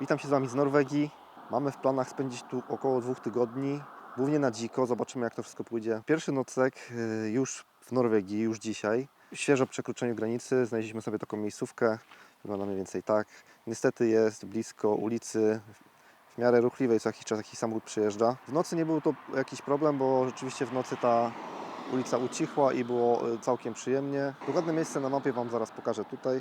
Witam się z Wami z Norwegii. Mamy w planach spędzić tu około 2 tygodni. Głównie na dziko, zobaczymy jak to wszystko pójdzie. Pierwszy nocleg już w Norwegii, już dzisiaj. Świeżo po przekroczeniu granicy znaleźliśmy sobie taką miejscówkę. Wygląda mniej więcej tak. Niestety jest blisko ulicy, w miarę ruchliwej, co jakiś czas jakiś samochód przyjeżdża. W nocy nie był to jakiś problem, bo rzeczywiście w nocy ta ulica ucichła i było całkiem przyjemnie. Dokładne miejsce na mapie Wam zaraz pokażę tutaj.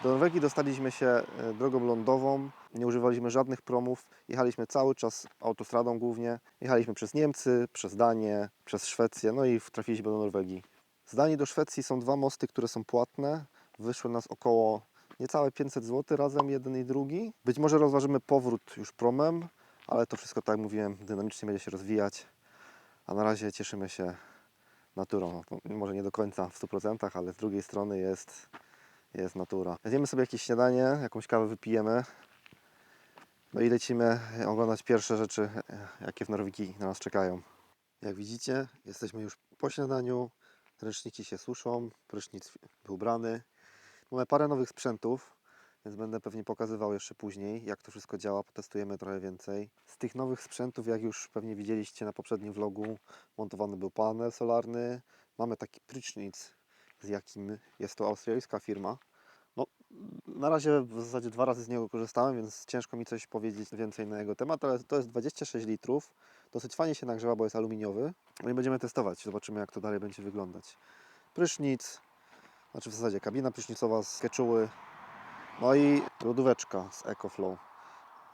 Do Norwegii dostaliśmy się drogą lądową, nie używaliśmy żadnych promów, jechaliśmy cały czas autostradą głównie. Jechaliśmy przez Niemcy, przez Danię, przez Szwecję, no i trafiliśmy do Norwegii. Z Danii do Szwecji są dwa mosty, które są płatne. Wyszły nas około niecałe 500 zł razem jeden i drugi. Być może rozważymy powrót już promem, ale to wszystko, tak jak mówiłem, dynamicznie będzie się rozwijać. A na razie cieszymy się naturą. No, może nie do końca w 100%, ale z drugiej strony jest natura. Zjemy sobie jakieś śniadanie, jakąś kawę wypijemy. No i lecimy oglądać pierwsze rzeczy, jakie w Norwegii na nas czekają. Jak widzicie, jesteśmy już po śniadaniu. Ręczniki się suszą, prysznic był brany. Mamy parę nowych sprzętów, więc będę pewnie pokazywał jeszcze później, jak to wszystko działa. Potestujemy trochę więcej. Z tych nowych sprzętów, jak już pewnie widzieliście na poprzednim vlogu, montowany był panel solarny. Mamy taki prysznic, z jakim jest to austriacka firma. No, na razie w zasadzie 2 razy z niego korzystałem, więc ciężko mi coś powiedzieć więcej na jego temat, ale to jest 26 litrów. Dosyć fajnie się nagrzewa, bo jest aluminiowy. No i będziemy testować, zobaczymy jak to dalej będzie wyglądać. Prysznic, znaczy w zasadzie kabina prysznicowa z keczuły, no i lodóweczka z EcoFlow.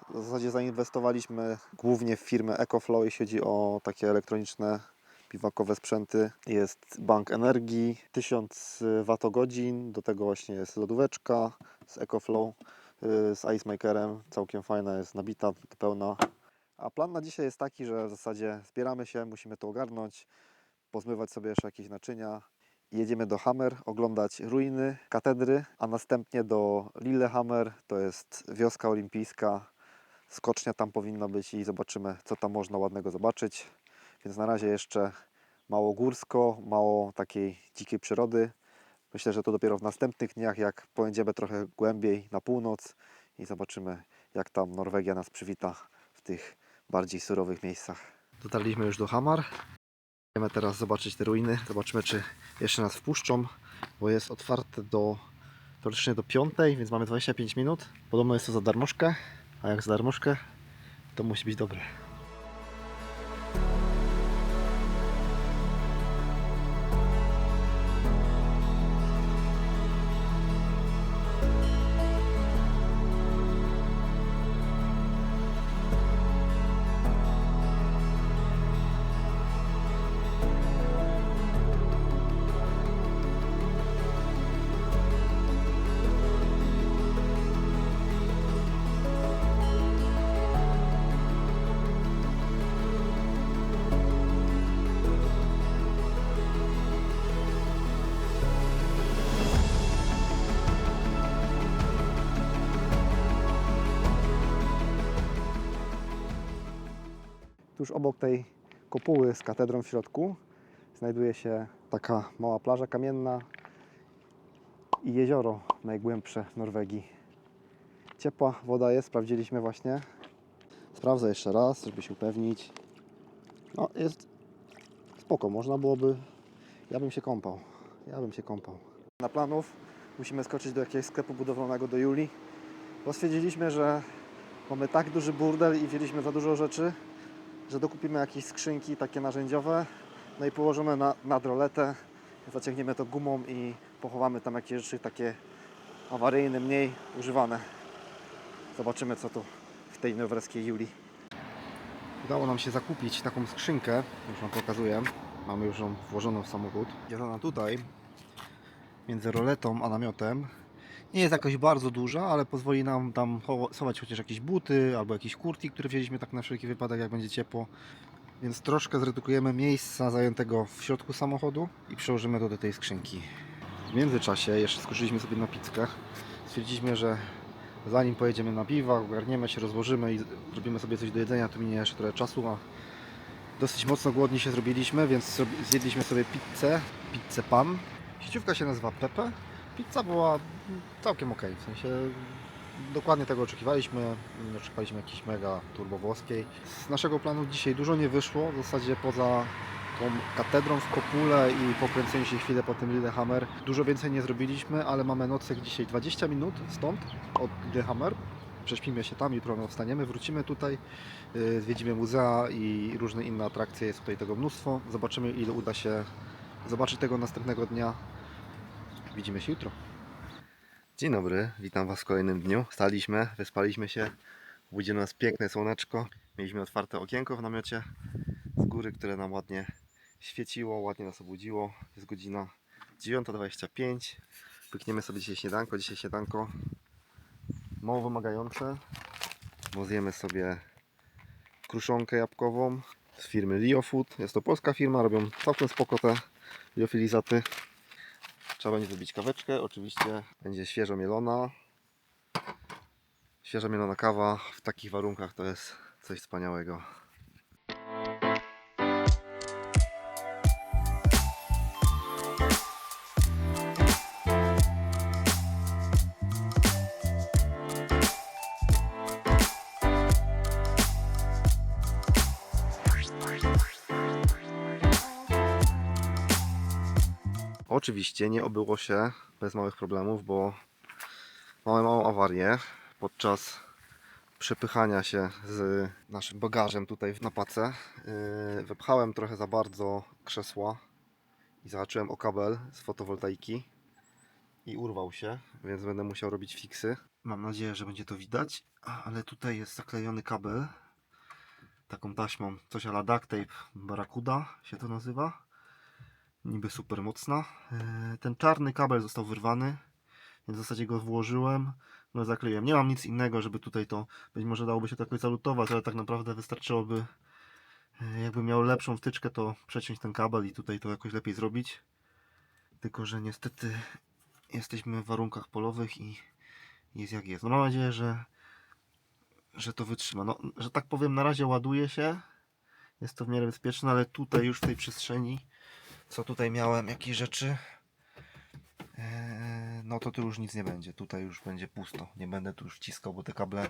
W zasadzie zainwestowaliśmy głównie w firmę EcoFlow, jeśli chodzi o takie elektroniczne biwakowe sprzęty. Jest bank energii, 1000 Wh, do tego właśnie jest lodóweczka z EcoFlow, z icemakerem, całkiem fajna, jest nabita, pełna. A plan na dzisiaj jest taki, że w zasadzie zbieramy się, musimy to ogarnąć, pozmywać sobie jeszcze jakieś naczynia. Jedziemy do Hammer oglądać ruiny katedry, a następnie do Lillehammer, to jest wioska olimpijska. Skocznia tam powinna być i zobaczymy, co tam można ładnego zobaczyć. Więc na razie jeszcze mało górsko, mało takiej dzikiej przyrody. Myślę, że to dopiero w następnych dniach, jak pojedziemy trochę głębiej na północ i zobaczymy, jak tam Norwegia nas przywita w tych bardziej surowych miejscach. Dotarliśmy już do Hamar. Chcemy teraz zobaczyć te ruiny. Zobaczymy, czy jeszcze nas wpuszczą, bo jest otwarte teoretycznie do 5, więc mamy 25 minut. Podobno jest to za darmożkę, a jak za darmożkę, to musi być dobre. Tuż obok tej kopuły z katedrą w środku znajduje się taka mała plaża kamienna i jezioro najgłębsze w Norwegii. Ciepła woda jest, sprawdziliśmy właśnie. Sprawdzę jeszcze raz, żeby się upewnić. No jest spoko, można byłoby... Ja bym się kąpał. Na planów musimy skoczyć do jakiegoś sklepu budowlanego do Julii, bo stwierdziliśmy, że mamy tak duży burdel i wzięliśmy za dużo rzeczy, że dokupimy jakieś skrzynki takie narzędziowe, no i położymy na roletę, zaciągniemy to gumą i pochowamy tam jakieś rzeczy takie awaryjne, mniej używane. Zobaczymy, co tu w tej norweskiej Julii. Udało nam się zakupić taką skrzynkę, już Wam pokazuję. Mamy już ją włożoną w samochód. Jest ona tutaj, między roletą a namiotem. Nie jest jakoś bardzo duża, ale pozwoli nam tam schować chociaż jakieś buty albo jakieś kurtki, które wzięliśmy tak na wszelki wypadek, jak będzie ciepło. Więc troszkę zredukujemy miejsca zajętego w środku samochodu i przełożymy to do tej skrzynki. W międzyczasie jeszcze skoczyliśmy sobie na pizzkę. Stwierdziliśmy, że zanim pojedziemy na biwak, ogarniemy się, rozłożymy i zrobimy sobie coś do jedzenia, to minie jeszcze trochę czasu, a dosyć mocno głodni się zrobiliśmy, więc zjedliśmy sobie pizzę pan. Sieciówka się nazywa Pepe. Pizza była całkiem ok, w sensie dokładnie tego oczekiwaliśmy. Nie oczekiwaliśmy jakiejś mega turbo włoskiej. Z naszego planu dzisiaj dużo nie wyszło, w zasadzie poza tą katedrą w Kopule i pokręceniu się chwilę po tym Lillehammer. Dużo więcej nie zrobiliśmy, ale mamy nocleg dzisiaj 20 minut stąd, od Lillehammer. Prześpimy się tam, jutro rano wstaniemy, wrócimy tutaj, zwiedzimy muzea i różne inne atrakcje, jest tutaj tego mnóstwo. Zobaczymy, ile uda się zobaczyć tego następnego dnia. Widzimy się jutro. Dzień dobry, witam Was w kolejnym dniu. Wstaliśmy, wyspaliśmy się, budzi nas piękne słoneczko. Mieliśmy otwarte okienko w namiocie z góry, które nam ładnie świeciło, ładnie nas obudziło. Jest godzina 9:25. Pykniemy sobie dzisiaj śniadanko. Dzisiaj śniadanko mało wymagające, bo zjemy sobie kruszonkę jabłkową z firmy Lio Food. Jest to polska firma, robią całkiem spoko te liofilizaty. Trzeba będzie zrobić kaweczkę, oczywiście będzie świeżo mielona. Świeżo mielona kawa w takich warunkach to jest coś wspaniałego. Oczywiście nie obyło się bez małych problemów, bo mamy małą awarię podczas przepychania się z naszym bagażem tutaj na pacę. Wepchałem trochę za bardzo krzesła i zahaczyłem o kabel z fotowoltaiki i urwał się, więc będę musiał robić fiksy. Mam nadzieję, że będzie to widać, ale tutaj jest zaklejony kabel taką taśmą, coś a la duct tape Barracuda się to nazywa. Niby super mocna. Ten czarny kabel został wyrwany, więc w zasadzie go włożyłem, no zakleiłem. Nie mam nic innego, żeby tutaj to, być może dałoby się to jakoś zalutować, ale tak naprawdę wystarczyłoby, jakbym miał lepszą wtyczkę, to przeciąć ten kabel i tutaj to jakoś lepiej zrobić. Tylko że niestety jesteśmy w warunkach polowych i jest jak jest. No mam nadzieję, że to wytrzyma. No, że tak powiem, na razie ładuje się, jest to w miarę bezpieczne, ale tutaj już w tej przestrzeni, co tutaj miałem, jakieś rzeczy, no to tu już nic nie będzie. Tutaj już będzie pusto. Nie będę tu już wciskał, bo te kable...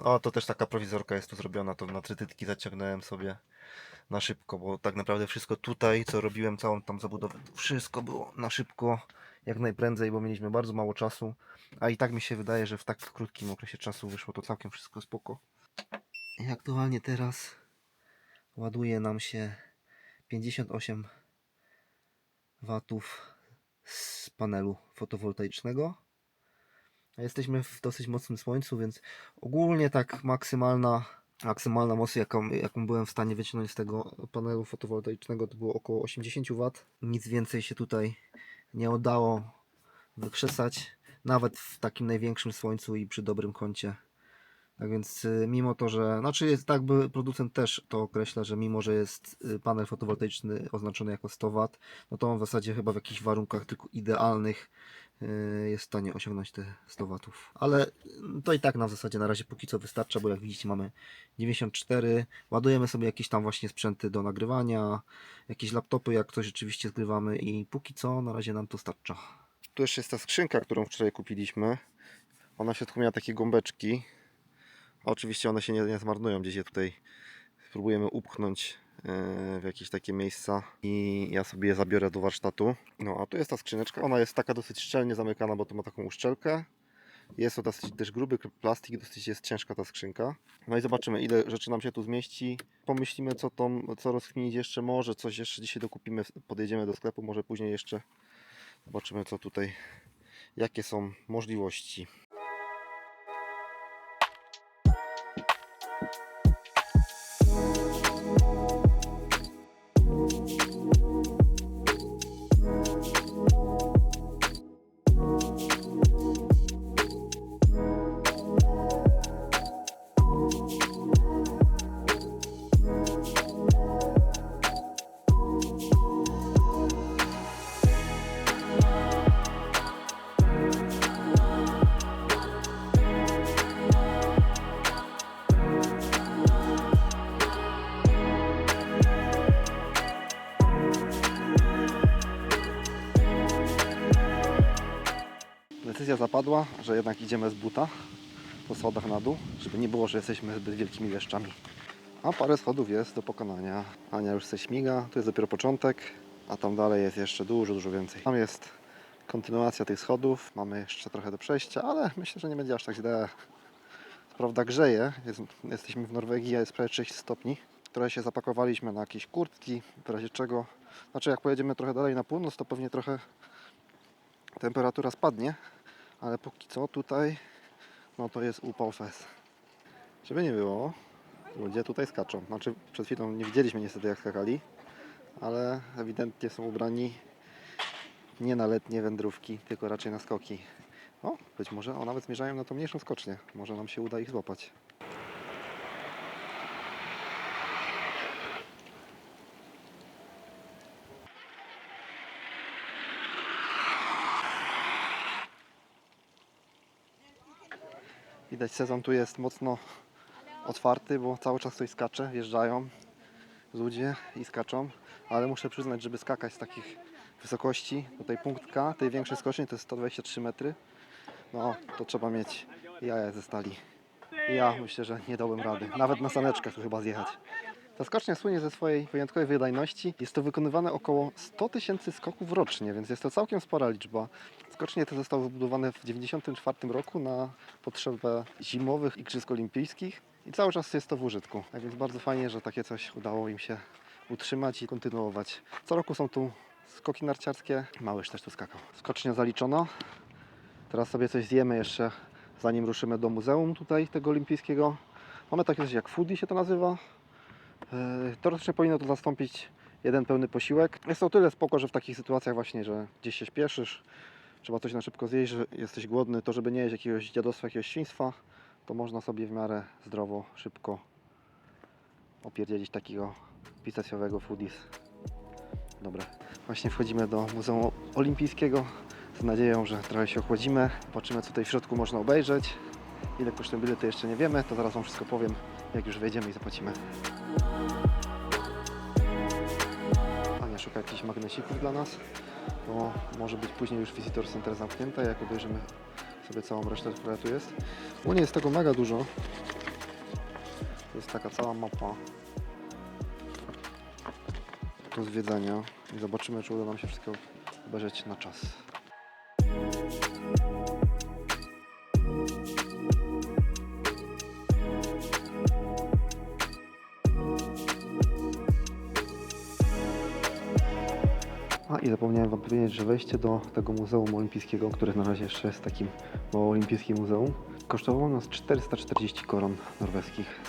O, to też taka prowizorka jest tu zrobiona. To na trytytki zaciągnąłem sobie na szybko, bo tak naprawdę wszystko tutaj, co robiłem, całą tam zabudowę, wszystko było na szybko, jak najprędzej, bo mieliśmy bardzo mało czasu. A i tak mi się wydaje, że w tak krótkim okresie czasu wyszło to całkiem wszystko spoko. I aktualnie teraz ładuje nam się 58 watów z panelu fotowoltaicznego. A jesteśmy w dosyć mocnym słońcu, więc ogólnie tak maksymalna moc, jaką byłem w stanie wyciągnąć z tego panelu fotowoltaicznego, to było około 80 W. Nic więcej się tutaj nie udało wykrzesać, nawet w takim największym słońcu i przy dobrym kącie. Tak więc mimo to, że, znaczy jest tak, by producent też to określa, że mimo, że jest panel fotowoltaiczny oznaczony jako 100 W, no to on w zasadzie chyba w jakichś warunkach tylko idealnych jest w stanie osiągnąć te 100 W. Ale to i tak nam w zasadzie na razie póki co wystarcza, bo jak widzicie mamy 94, ładujemy sobie jakieś tam właśnie sprzęty do nagrywania, jakieś laptopy, jak coś rzeczywiście zgrywamy i póki co na razie nam to starcza. Tu jeszcze jest ta skrzynka, którą wczoraj kupiliśmy. Ona w środku miała takie gąbeczki. Oczywiście one się nie zmarnują, gdzieś je tutaj spróbujemy upchnąć w jakieś takie miejsca i ja sobie je zabiorę do warsztatu. No a tu jest ta skrzyneczka, ona jest taka dosyć szczelnie zamykana, bo to ma taką uszczelkę. Jest to dosyć też gruby plastik, dosyć jest ciężka ta skrzynka. No i zobaczymy, ile rzeczy nam się tu zmieści. Pomyślimy, co rozkminić jeszcze, może coś jeszcze dzisiaj dokupimy, podjedziemy do sklepu, może później jeszcze zobaczymy, co tutaj, jakie są możliwości. decyzja zapadła, że jednak idziemy z buta po schodach na dół, żeby nie było, że jesteśmy zbyt wielkimi leszczami. A parę schodów jest do pokonania. Ania już se śmiga, to jest dopiero początek, a tam dalej jest jeszcze dużo więcej. Tam jest kontynuacja tych schodów, mamy jeszcze trochę do przejścia, ale myślę, że nie będzie aż tak źle. Prawda grzeje, jesteśmy w Norwegii, a jest prawie 30 stopni. Trochę się zapakowaliśmy na jakieś kurtki, w razie czego. Znaczy jak pojedziemy trochę dalej na północ, to pewnie trochę temperatura spadnie, ale póki co tutaj, no to jest upał fest. Żeby nie było, ludzie tutaj skaczą. Znaczy przed chwilą nie widzieliśmy niestety jak skakali, ale ewidentnie są ubrani nie na letnie wędrówki, tylko raczej na skoki. O, być może nawet zmierzają na tą mniejszą skocznię. Może nam się uda ich złapać. Widać, sezon tu jest mocno otwarty, bo cały czas coś skacze, wjeżdżają ludzie i skaczą, ale muszę przyznać, żeby skakać z takich wysokości, tutaj punkt K, tej większej skoczni to jest 123 metry, no to trzeba mieć jaja ze stali. Ja myślę, że nie dałem rady, nawet na saneczkach tu chyba zjechać. Ta skocznia słynie ze swojej wyjątkowej wydajności. Jest to wykonywane około 100 000 skoków rocznie, więc jest to całkiem spora liczba. Skocznie te zostały wybudowane w 1994 roku na potrzebę zimowych Igrzysk Olimpijskich i cały czas jest to w użytku. Tak więc bardzo fajnie, że takie coś udało im się utrzymać i kontynuować. Co roku są tu skoki narciarskie. Małyż też tu skakał. Skocznia zaliczona. Teraz sobie coś zjemy jeszcze, zanim ruszymy do muzeum tutaj tego olimpijskiego. Mamy takie coś jak foodie się to nazywa. Teoretycznie powinno to zastąpić jeden pełny posiłek. Jest to o tyle spoko, że w takich sytuacjach właśnie, że gdzieś się śpieszysz, trzeba coś na szybko zjeść, że jesteś głodny, to żeby nie jeść jakiegoś dziadostwa, jakiegoś świństwa, to można sobie w miarę zdrowo, szybko opierdzielić takiego pistacjowego foodies. Dobra, właśnie wchodzimy do Muzeum Olimpijskiego z nadzieją, że trochę się ochłodzimy. Zobaczymy, co tutaj w środku można obejrzeć. Ile kosztują bilety jeszcze nie wiemy, to zaraz Wam wszystko powiem, jak już wejdziemy i zapłacimy. Ania szuka jakichś magnesików dla nas, bo może być później już Visitor Center zamknięte, jak obejrzymy sobie całą resztę, która tu jest. Ogólnie jest tego mega dużo. To jest taka cała mapa do zwiedzania i zobaczymy, czy uda nam się wszystko obejrzeć na czas. I zapomniałem Wam powiedzieć, że wejście do tego Muzeum Olimpijskiego, które na razie jeszcze jest takim mało olimpijskim muzeum, kosztowało nas 440 koron norweskich.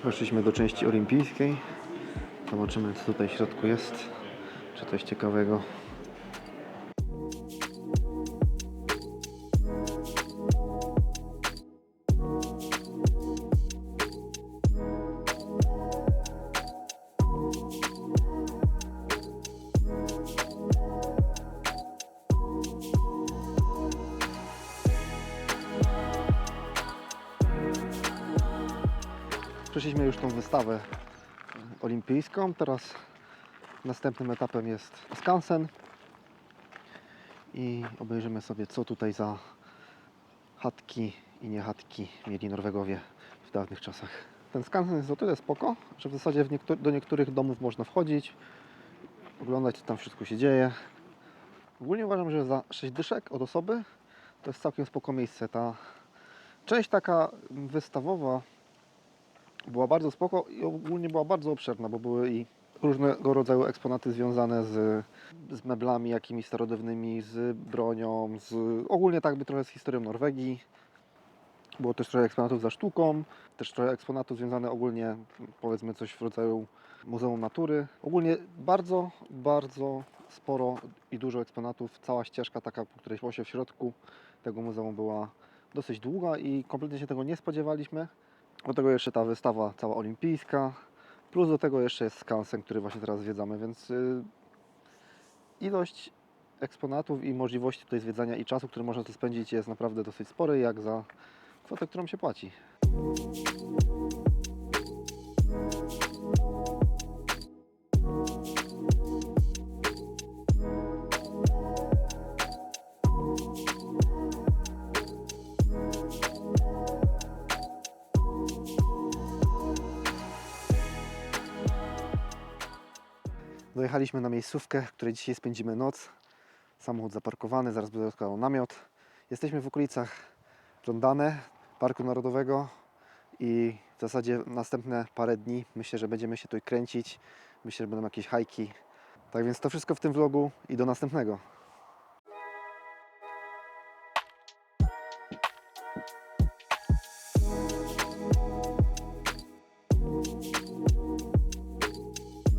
Weszliśmy do części olimpijskiej. Zobaczymy, co tutaj w środku jest. Czy coś ciekawego. Przeszliśmy już tą wystawę olimpijską. Teraz następnym etapem jest skansen i obejrzymy sobie, co tutaj za chatki i nie chatki mieli Norwegowie w dawnych czasach. Ten skansen jest o tyle spoko, że w zasadzie do niektórych domów można wchodzić, oglądać, co tam wszystko się dzieje. Ogólnie uważam, że za 6 dyszek od osoby to jest całkiem spoko miejsce. Ta część taka wystawowa była bardzo spoko i ogólnie była bardzo obszerna, bo były i różnego rodzaju eksponaty związane z meblami jakimiś starodawnymi, z bronią, ogólnie tak by trochę z historią Norwegii. Było też trochę eksponatów za sztuką, też trochę eksponatów związane ogólnie, powiedzmy coś w rodzaju Muzeum Natury. Ogólnie bardzo sporo i dużo eksponatów. Cała ścieżka taka, po której szło się w środku tego muzeum była dosyć długa i kompletnie się tego nie spodziewaliśmy. Do tego jeszcze ta wystawa cała olimpijska, Plus do tego jeszcze jest skansen, który właśnie teraz zwiedzamy, więc ilość eksponatów i możliwości tutaj zwiedzania i czasu, który można tu spędzić, jest naprawdę dosyć spory, jak za kwotę, którą się płaci. Dojechaliśmy na miejscówkę, w której dzisiaj spędzimy noc. Samochód zaparkowany, zaraz będę rozkładał namiot. Jesteśmy w okolicach Rondane, Parku Narodowego i w zasadzie następne parę dni myślę, że będziemy się tutaj kręcić. Myślę, że będą jakieś hajki. Tak więc to wszystko w tym vlogu i do następnego.